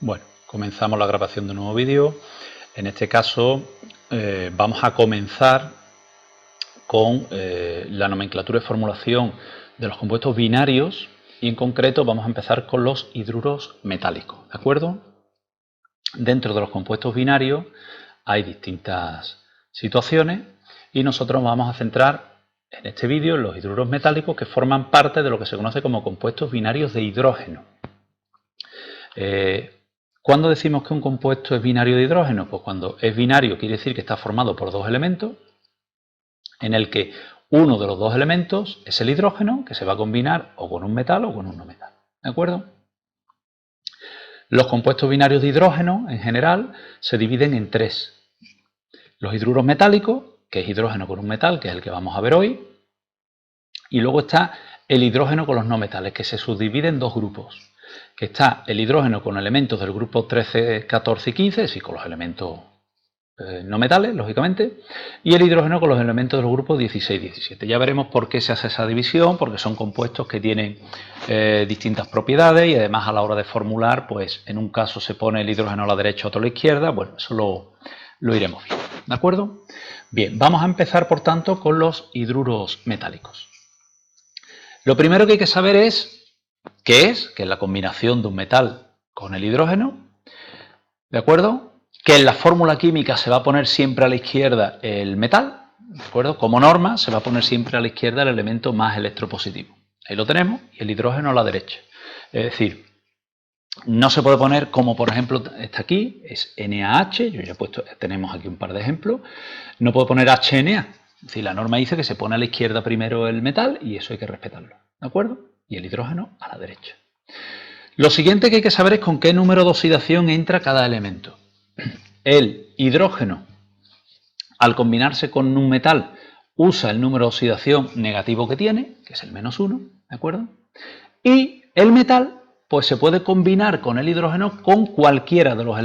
Bueno, comenzamos la grabación de un nuevo vídeo. En este caso vamos a comenzar con la nomenclatura y formulación de los compuestos binarios y en concreto vamos a empezar con los hidruros metálicos, ¿de acuerdo? Dentro de los compuestos binarios hay distintas situaciones y nosotros vamos a centrar en este vídeo en los hidruros metálicos que forman parte de lo que se conoce como compuestos binarios de hidrógeno. ¿Cuándo decimos que un compuesto es binario de hidrógeno? Pues cuando es binario quiere decir que está formado por dos elementos, en el que uno de los dos elementos es el hidrógeno, que se va a combinar o con un metal o con un no metal. ¿De acuerdo? Los compuestos binarios de hidrógeno, en general, se dividen en tres. Los hidruros metálicos, que es hidrógeno con un metal, que es el que vamos a ver hoy, y luego está el hidrógeno con los no metales, que se subdivide en dos grupos. Que está el hidrógeno con elementos del grupo 13, 14 y 15, es decir, con los elementos no metales, lógicamente, y el hidrógeno con los elementos del grupo 16 y 17. Ya veremos por qué se hace esa división, porque son compuestos que tienen distintas propiedades y además a la hora de formular, pues en un caso se pone el hidrógeno a la derecha, otro a la izquierda. Bueno, eso lo iremos viendo, ¿de acuerdo? Bien, vamos a empezar por tanto con los hidruros metálicos. Lo primero que hay que saber es qué es, que es la combinación de un metal con el hidrógeno, ¿de acuerdo? Que en la fórmula química se va a poner siempre a la izquierda el metal, ¿de acuerdo? Como norma se va a poner siempre a la izquierda el elemento más electropositivo. Ahí lo tenemos, y el hidrógeno a la derecha. Es decir, no se puede poner como por ejemplo está aquí, es NaH, yo ya he puesto, tenemos aquí un par de ejemplos, no puedo poner HNa. Es decir, la norma dice que se pone a la izquierda primero el metal y eso hay que respetarlo, ¿de acuerdo? Y el hidrógeno a la derecha. Lo siguiente que hay que saber es con qué número de oxidación entra cada elemento. El hidrógeno, al combinarse con un metal, usa el número de oxidación negativo que tiene, que es el -1, ¿de acuerdo? Y el metal, pues se puede combinar con el hidrógeno con cualquiera de los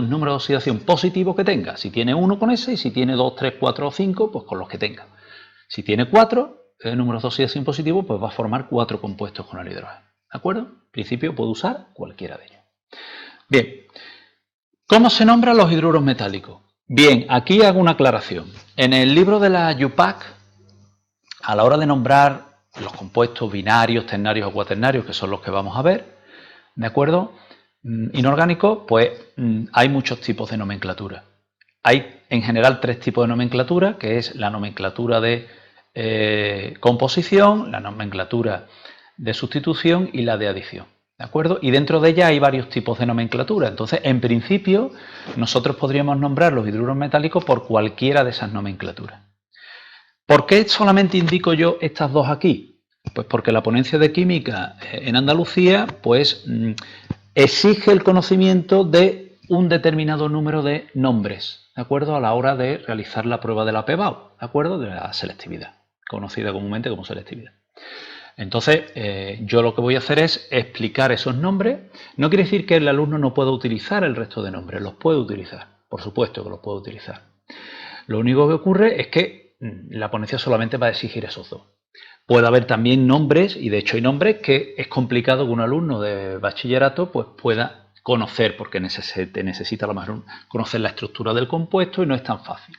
números de oxidación positivos que tenga. Si tiene 1 con ese, y si tiene 2, 3, 4 o 5, pues con los que tenga. Si tiene 4 números de oxidación positivos, pues va a formar 4 compuestos con el hidrógeno. ¿De acuerdo? En principio puede usar cualquiera de ellos. Bien, ¿cómo se nombran los hidruros metálicos? Bien, aquí hago una aclaración. En el libro de la IUPAC, a la hora de nombrar los compuestos binarios, ternarios o cuaternarios, que son los que vamos a ver, ¿de acuerdo? Inorgánicos, pues hay muchos tipos de nomenclatura. Hay en general 3 tipos de nomenclatura, que es la nomenclatura de composición, la nomenclatura de sustitución y la de adición, ¿de acuerdo? Y dentro de ella hay varios tipos de nomenclatura. Entonces, en principio, nosotros podríamos nombrar los hidruros metálicos por cualquiera de esas nomenclaturas. ¿Por qué solamente indico yo estas dos aquí? Pues porque la ponencia de química en Andalucía, pues exige el conocimiento de un determinado número de nombres, ¿de acuerdo? A la hora de realizar la prueba de la PEBAU, ¿de acuerdo? De la selectividad, conocida comúnmente como selectividad. Entonces, yo lo que voy a hacer es explicar esos nombres. No quiere decir que el alumno no pueda utilizar el resto de nombres, los puede utilizar, por supuesto que los puede utilizar. Lo único que ocurre es que la ponencia solamente va a exigir esos dos. Puede haber también nombres, y de hecho hay nombres que es complicado que un alumno de bachillerato pues pueda conocer, porque necesita a lo mejor conocer la estructura del compuesto y no es tan fácil.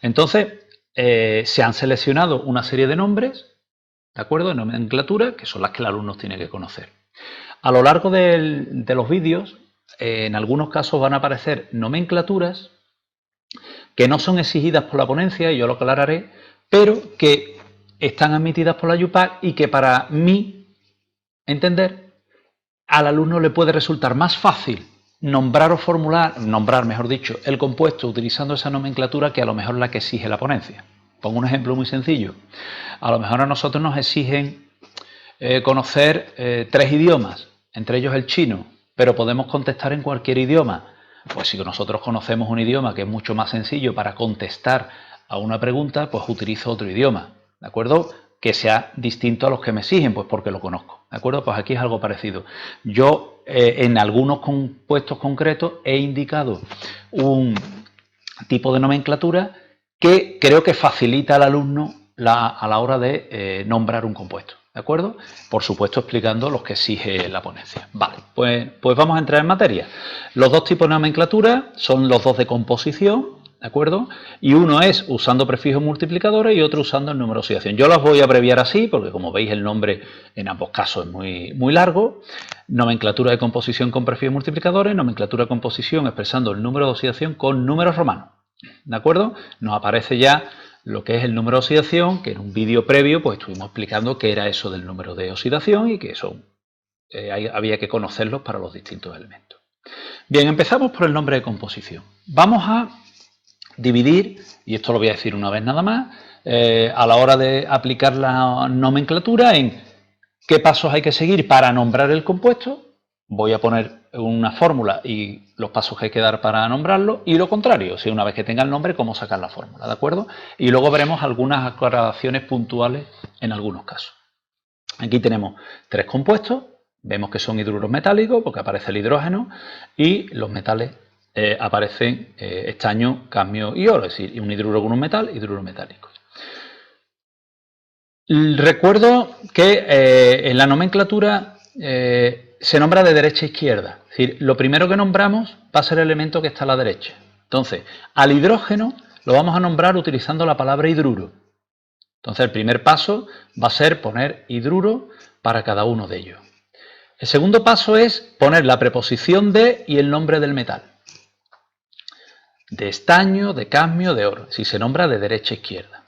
Entonces, se han seleccionado una serie de nombres, ¿de acuerdo?, de nomenclatura, que son las que el alumno tiene que conocer. A lo largo de los vídeos, en algunos casos van a aparecer nomenclaturas que no son exigidas por la ponencia, y yo lo aclararé, pero que están admitidas por la IUPAC y que para mí entender, al alumno le puede resultar más fácil nombrar, mejor dicho, el compuesto utilizando esa nomenclatura que a lo mejor la que exige la ponencia. Pongo un ejemplo muy sencillo. A lo mejor a nosotros nos exigen conocer 3 idiomas, entre ellos el chino, pero podemos contestar en cualquier idioma. Pues si nosotros conocemos un idioma que es mucho más sencillo para contestar a una pregunta, pues utilizo otro idioma, ¿de acuerdo? Que sea distinto a los que me exigen, pues porque lo conozco, ¿de acuerdo? Pues aquí es algo parecido. Yo en algunos compuestos concretos he indicado un tipo de nomenclatura que creo que facilita al alumno a la hora de nombrar un compuesto, ¿De acuerdo? Por supuesto, explicando los que exige la ponencia. Vale, pues vamos a entrar en materia. Los dos tipos de nomenclatura son los dos de composición, ¿de acuerdo? Y uno es usando prefijos multiplicadores y otro usando el número de oxidación. Yo los voy a abreviar así, porque como veis el nombre en ambos casos es muy largo. Nomenclatura de composición con prefijos multiplicadores, nomenclatura de composición expresando el número de oxidación con números romanos. ¿De acuerdo? Nos aparece ya lo que es el número de oxidación, que en un vídeo previo pues estuvimos explicando qué era eso del número de oxidación y que eso había que conocerlos para los distintos elementos. Bien, empezamos por el nombre de composición. Vamos a dividir, y esto lo voy a decir una vez nada más, a la hora de aplicar la nomenclatura en qué pasos hay que seguir para nombrar el compuesto. Voy a poner una fórmula y los pasos que hay que dar para nombrarlo, y lo contrario, si una vez que tenga el nombre, cómo sacar la fórmula, ¿de acuerdo? Y luego veremos algunas aclaraciones puntuales en algunos casos. Aquí tenemos tres compuestos, vemos que son hidruros metálicos porque aparece el hidrógeno y los metales aparecen estaño, cadmio y oro, es decir, un hidruro con un metal, hidruro metálico. Recuerdo que en la nomenclatura se nombra de derecha a izquierda, es decir, lo primero que nombramos va a ser el elemento que está a la derecha. Entonces, al hidrógeno lo vamos a nombrar utilizando la palabra hidruro. Entonces, el primer paso va a ser poner hidruro para cada uno de ellos. El segundo paso es poner la preposición de y el nombre del metal. De estaño, de cadmio, de oro, si se nombra de derecha a izquierda.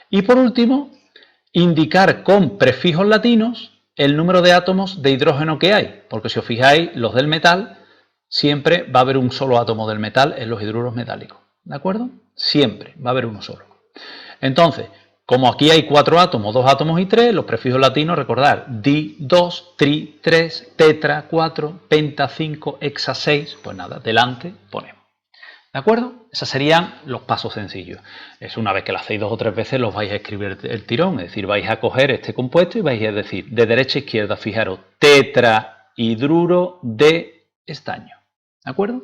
Y por último, indicar con prefijos latinos el número de átomos de hidrógeno que hay, porque si os fijáis, los del metal, siempre va a haber un solo átomo del metal en los hidruros metálicos, ¿de acuerdo? Siempre va a haber uno solo. Entonces, como aquí hay 4 átomos, 2 átomos y 3, los prefijos latinos, recordad, di 2, tri 3, tetra 4, penta 5, hexa 6, pues nada, delante ponemos. ¿De acuerdo? Esos serían los pasos sencillos. Es una vez que lo hacéis 2 o 3 veces, los vais a escribir el tirón, es decir, vais a coger este compuesto y vais a decir, de derecha a izquierda, fijaros, tetrahidruro de estaño. ¿De acuerdo?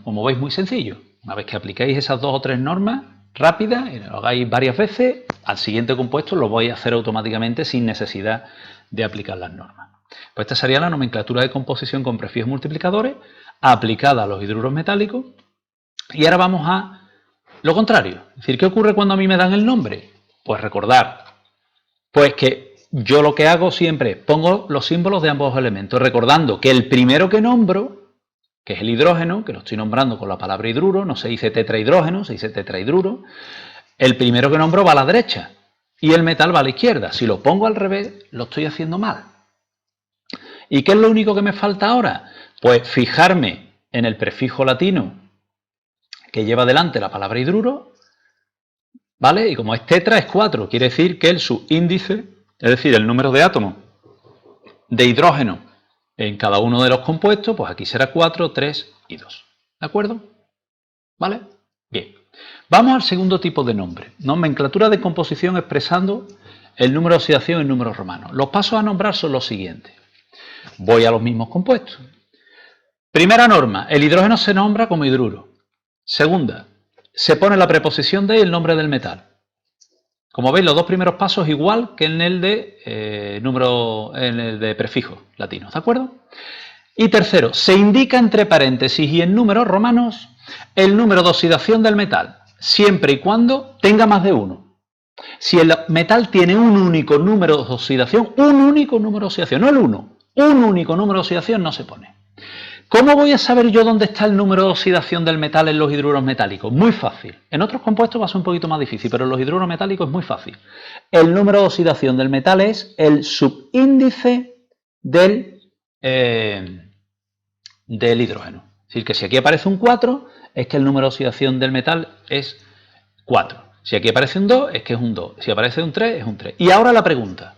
Como veis, muy sencillo. Una vez que aplicáis esas 2 o 3 normas rápidas y lo hagáis varias veces, al siguiente compuesto lo vais a hacer automáticamente sin necesidad de aplicar las normas. Pues esta sería la nomenclatura de composición con prefijos multiplicadores aplicada a los hidruros metálicos. Y ahora vamos a lo contrario. Es decir, ¿qué ocurre cuando a mí me dan el nombre? Pues recordar, pues que yo lo que hago siempre, pongo los símbolos de ambos elementos, recordando que el primero que nombro, que es el hidrógeno, que lo estoy nombrando con la palabra hidruro, no se dice tetrahidrógeno, se dice tetrahidruro, el primero que nombro va a la derecha y el metal va a la izquierda. Si lo pongo al revés, lo estoy haciendo mal. ¿Y qué es lo único que me falta ahora? Pues fijarme en el prefijo latino que lleva delante la palabra hidruro, ¿vale? Y como es tetra, es 4, quiere decir que el subíndice, es decir, el número de átomos de hidrógeno en cada uno de los compuestos, pues aquí será 4, 3 y 2. ¿De acuerdo? ¿Vale? Bien. Vamos al segundo tipo de nombre. Nomenclatura de composición expresando el número de oxidación en números romanos. Los pasos a nombrar son los siguientes. Voy a los mismos compuestos. Primera norma, el hidrógeno se nombra como hidruro. Segunda, se pone la preposición de y el nombre del metal. Como veis, los dos primeros pasos igual que en el de prefijos latinos, ¿de acuerdo? Y tercero, se indica entre paréntesis y en números romanos el número de oxidación del metal, siempre y cuando tenga más de uno. Si el metal tiene un único número de oxidación, no el uno, un único número de oxidación no se pone. ¿Cómo voy a saber yo dónde está el número de oxidación del metal en los hidruros metálicos? Muy fácil. En otros compuestos va a ser un poquito más difícil, pero en los hidruros metálicos es muy fácil. El número de oxidación del metal es el subíndice del hidrógeno. Es decir, que si aquí aparece un 4, es que el número de oxidación del metal es 4. Si aquí aparece un 2, es que es un 2. Si aparece un 3, es un 3. Y ahora la pregunta.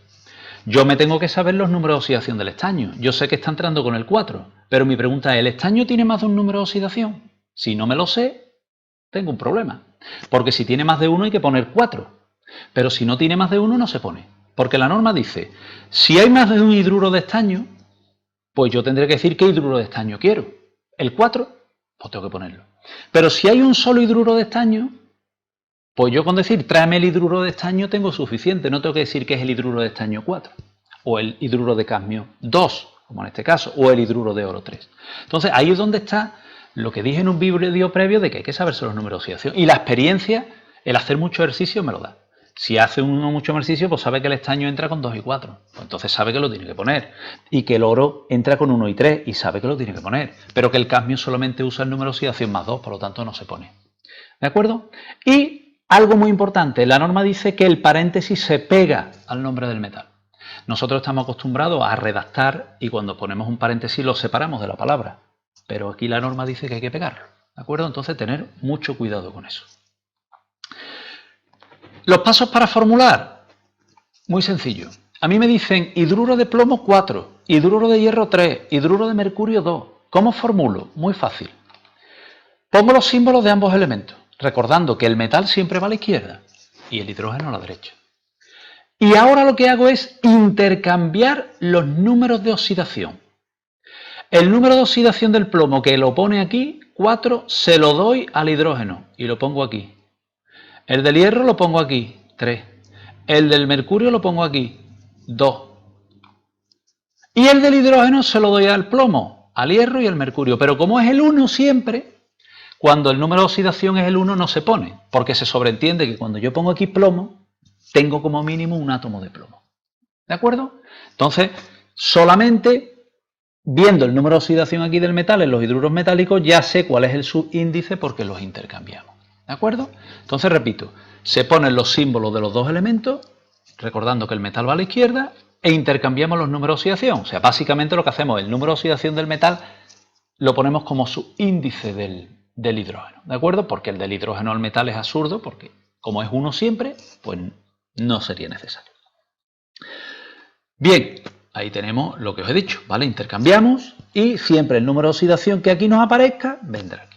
Yo me tengo que saber los números de oxidación del estaño. Yo sé que está entrando con el 4, pero mi pregunta es, ¿el estaño tiene más de un número de oxidación? Si no me lo sé, tengo un problema. Porque si tiene más de uno hay que poner 4. Pero si no tiene más de uno no se pone. Porque la norma dice, si hay más de un hidruro de estaño, pues yo tendré que decir qué hidruro de estaño quiero. ¿El 4? Pues tengo que ponerlo. Pero si hay un solo hidruro de estaño, Pues yo con decir tráeme el hidruro de estaño tengo suficiente, no tengo que decir que es el hidruro de estaño 4, o el hidruro de cadmio 2, como en este caso, o el hidruro de oro 3. Entonces ahí es donde está lo que dije en un vídeo previo de que hay que saberse los números de oxidación. Y la experiencia, el hacer mucho ejercicio me lo da. Si hace uno mucho ejercicio, pues sabe que el estaño entra con 2 y 4. Pues entonces sabe que lo tiene que poner. Y que el oro entra con 1 y 3 y sabe que lo tiene que poner. Pero que el cadmio solamente usa el número de oxidación más 2, por lo tanto no se pone. ¿De acuerdo? Y algo muy importante, la norma dice que el paréntesis se pega al nombre del metal. Nosotros estamos acostumbrados a redactar y cuando ponemos un paréntesis lo separamos de la palabra. Pero aquí la norma dice que hay que pegarlo. ¿De acuerdo? Entonces tener mucho cuidado con eso. Los pasos para formular, muy sencillo. A mí me dicen hidruro de plomo 4, hidruro de hierro 3, hidruro de mercurio 2. ¿Cómo formulo? Muy fácil. Pongo los símbolos de ambos elementos, recordando que el metal siempre va a la izquierda y el hidrógeno a la derecha. Y ahora lo que hago es intercambiar los números de oxidación. El número de oxidación del plomo que lo pone aquí, 4, se lo doy al hidrógeno y lo pongo aquí. El del hierro lo pongo aquí, 3. El del mercurio lo pongo aquí, 2. Y el del hidrógeno se lo doy al plomo, al hierro y al mercurio. Pero como es el 1 siempre, cuando el número de oxidación es el 1 no se pone, porque se sobreentiende que cuando yo pongo aquí plomo, tengo como mínimo un átomo de plomo. ¿De acuerdo? Entonces, solamente viendo el número de oxidación aquí del metal en los hidruros metálicos, ya sé cuál es el subíndice porque los intercambiamos. ¿De acuerdo? Entonces, repito, se ponen los símbolos de los dos elementos, recordando que el metal va a la izquierda, e intercambiamos los números de oxidación. O sea, básicamente lo que hacemos, el número de oxidación del metal lo ponemos como subíndice del hidrógeno. ¿De acuerdo? Porque el del hidrógeno al metal es absurdo, porque como es 1 siempre, pues no sería necesario. Bien, ahí tenemos lo que os he dicho, ¿vale? Intercambiamos y siempre el número de oxidación que aquí nos aparezca vendrá aquí.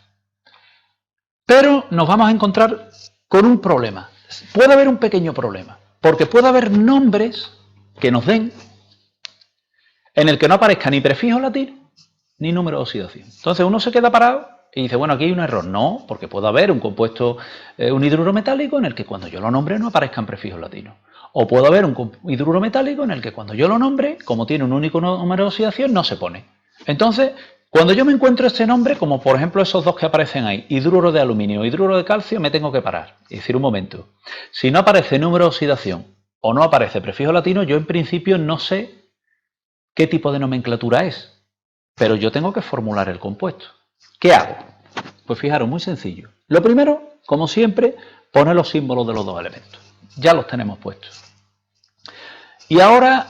Pero nos vamos a encontrar con un problema. Puede haber un pequeño problema, porque puede haber nombres que nos den en el que no aparezca ni prefijo latino ni número de oxidación. Entonces uno se queda parado y dice, bueno, aquí hay un error. No, porque puede haber un compuesto, un hidruro metálico en el que cuando yo lo nombre no aparezcan prefijos latinos. O puede haber un hidruro metálico en el que cuando yo lo nombre, como tiene un único número de oxidación, no se pone. Entonces, cuando yo me encuentro este nombre, como por ejemplo esos dos que aparecen ahí, hidruro de aluminio, hidruro de calcio, me tengo que parar y decir un momento. Si no aparece número de oxidación o no aparece prefijo latino, yo en principio no sé qué tipo de nomenclatura es, pero yo tengo que formular el compuesto. ¿Qué hago? Pues fijaros, muy sencillo. Lo primero, como siempre, pone los símbolos de los dos elementos. Ya los tenemos puestos. Y ahora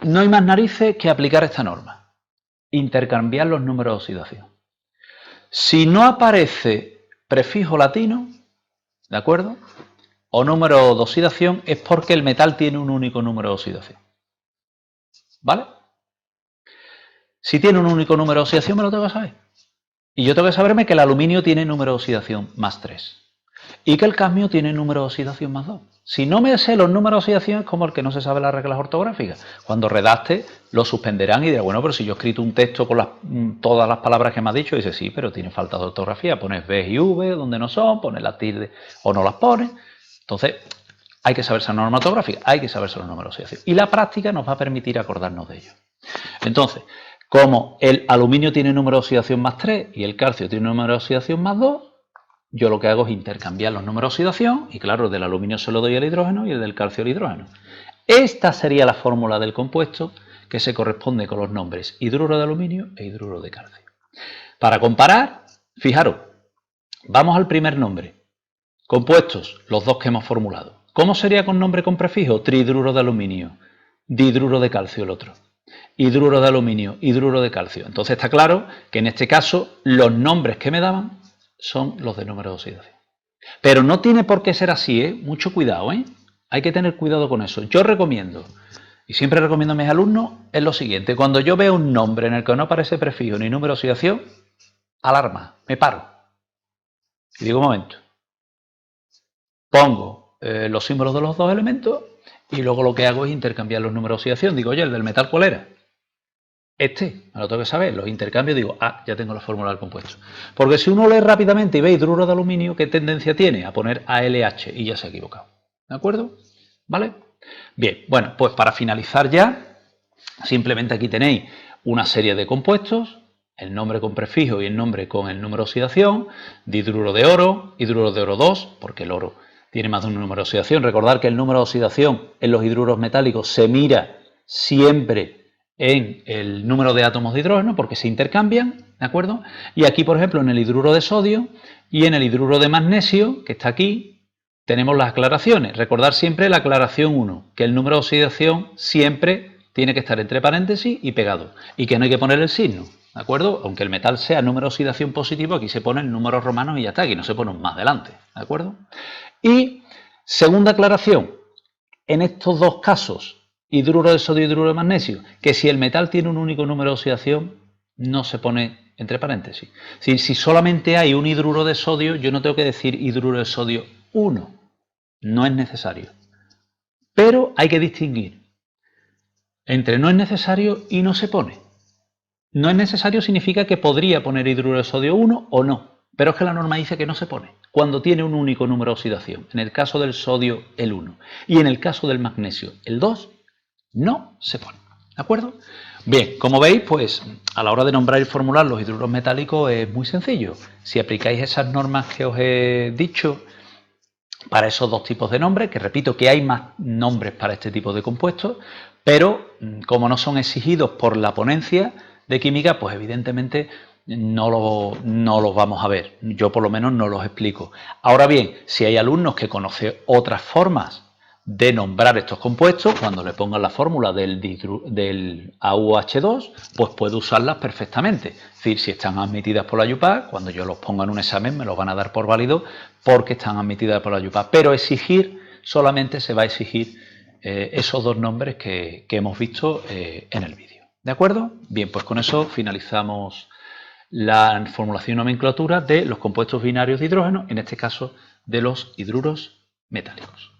no hay más narices que aplicar esta norma. Intercambiar los números de oxidación. Si no aparece prefijo latino, ¿de acuerdo? O número de oxidación, es porque el metal tiene un único número de oxidación. ¿Vale? Si tiene un único número de oxidación, me lo tengo que saber. Y yo tengo que saberme que el aluminio tiene número de oxidación más 3. Y que el cadmio tiene número de oxidación más 2. Si no me sé los números de oxidación es como el que no se sabe las reglas ortográficas. Cuando redacte lo suspenderán y dirá, bueno, pero si yo he escrito un texto con todas las palabras que me ha dicho, dice, sí, pero tiene falta de ortografía. Pones B y V donde no son, pones la tilde o no las pones. Entonces, hay que saberse la norma ortográfica, hay que saberse los números de oxidación. Y la práctica nos va a permitir acordarnos de ello. Entonces, como el aluminio tiene número de oxidación más 3 y el calcio tiene número de oxidación más 2, yo lo que hago es intercambiar los números de oxidación y claro, el del aluminio se lo doy al hidrógeno y el del calcio al hidrógeno. Esta sería la fórmula del compuesto que se corresponde con los nombres hidruro de aluminio e hidruro de calcio. Para comparar, fijaros, vamos al primer nombre. Compuestos, los dos que hemos formulado. ¿Cómo sería con nombre con prefijo? Trihidruro de aluminio, dihidruro de calcio el otro. Hidruro de aluminio, hidruro de calcio. Entonces está claro que en este caso los nombres que me daban son los de número de oxidación. Pero no tiene por qué ser así, ¿eh? Mucho cuidado, ¿eh? Hay que tener cuidado con eso. Yo recomiendo, y siempre recomiendo a mis alumnos, es lo siguiente. Cuando yo veo un nombre en el que no aparece prefijo ni número de oxidación, alarma, me paro. Y digo, un momento. Pongo los símbolos de los dos elementos y luego lo que hago es intercambiar los números de oxidación. Digo, oye, ¿el del metal cuál era? me lo tengo que saber, los intercambios, digo, ya tengo la fórmula del compuesto. Porque si uno lee rápidamente y ve hidruro de aluminio, ¿qué tendencia tiene? A poner ALH y ya se ha equivocado. ¿De acuerdo? ¿Vale? Bien, bueno, pues para finalizar ya, simplemente aquí tenéis una serie de compuestos, el nombre con prefijo y el nombre con el número de oxidación, dihidruro de oro 2, porque el oro tiene más de un número de oxidación. Recordad que el número de oxidación en los hidruros metálicos se mira siempre en el número de átomos de hidrógeno porque se intercambian, ¿de acuerdo? Y aquí, por ejemplo, en el hidruro de sodio y en el hidruro de magnesio, que está aquí, tenemos las aclaraciones. Recordar siempre la aclaración 1, que el número de oxidación siempre tiene que estar entre paréntesis y pegado, y que no hay que poner el signo, ¿de acuerdo? Aunque el metal sea número de oxidación positivo, aquí se ponen números romanos y ya está, aquí no se pone un más delante, ¿de acuerdo? Y segunda aclaración, en estos dos casos, hidruro de sodio y hidruro de magnesio, que si el metal tiene un único número de oxidación, no se pone entre paréntesis. Si solamente hay un hidruro de sodio, yo no tengo que decir hidruro de sodio 1, no es necesario. Pero hay que distinguir entre no es necesario y no se pone. No es necesario significa que podría poner hidruro de sodio 1 o no, pero es que la norma dice que no se pone cuando tiene un único número de oxidación. En el caso del sodio, el 1. Y en el caso del magnesio, el 2, no se pone. ¿De acuerdo? Bien, como veis, pues a la hora de nombrar y formular los hidruros metálicos es muy sencillo. Si aplicáis esas normas que os he dicho para esos dos tipos de nombres, que repito que hay más nombres para este tipo de compuestos, pero como no son exigidos por la ponencia de química, pues evidentemente no los vamos a ver. Yo por lo menos no los explico. Ahora bien, si hay alumnos que conocen otras formas de nombrar estos compuestos, cuando le pongan la fórmula del AuH2, pues puede usarlas perfectamente. Es decir, si están admitidas por la IUPAC, cuando yo los ponga en un examen me los van a dar por válido porque están admitidas por la IUPAC. Pero exigir, solamente se va a exigir esos dos nombres que hemos visto en el vídeo. ¿De acuerdo? Bien, pues con eso finalizamos la formulación y nomenclatura de los compuestos binarios de hidrógeno, en este caso de los hidruros metálicos.